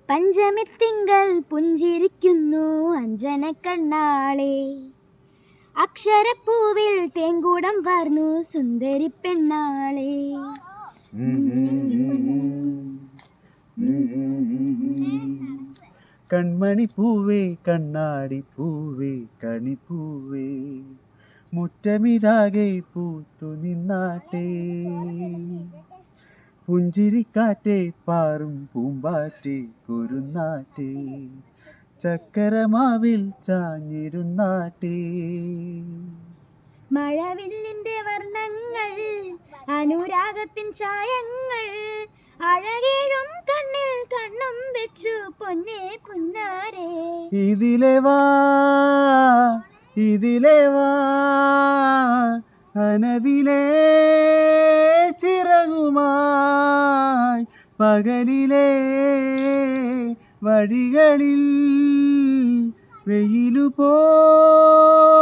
പഞ്ചമിത്തിങ്കൾ പുഞ്ചിരിക്കുന്നു അഞ്ജന കണ്ണാളെ. അക്ഷരപ്പൂവിൽ തേങ്കൂടം വാർന്നു സുന്ദരി പെണ്ണാളെ. കൺമണി പൂവേ കണ്ണാടി പൂവേ കണിപ്പൂവേ മുറ്റമിതാകെ പൂത്തു നിന്നാട്ടെ. പുഞ്ചിരിക്കാറ്റേ പാറും പൂമ്പാറ്റേ കുരുന്നാറ്റേ ചക്കരമാവിൽ ചാഞ്ഞിരുന്നാട്ടേ. മഴവില്ലിന്റെ വർണ്ണങ്ങൾ അനുരാഗത്തിൻ ചായങ്ങൾ അഴകേഴും കണ്ണിൽ കണ്ണും വെച്ചു പൊന്നേ പുന്നാരേ. ഇതിലെ വാ കനവിലെ ചിറകുമായി പകലിലെ വഴികളിൽ വെയിലു പോലലയുവാൻ.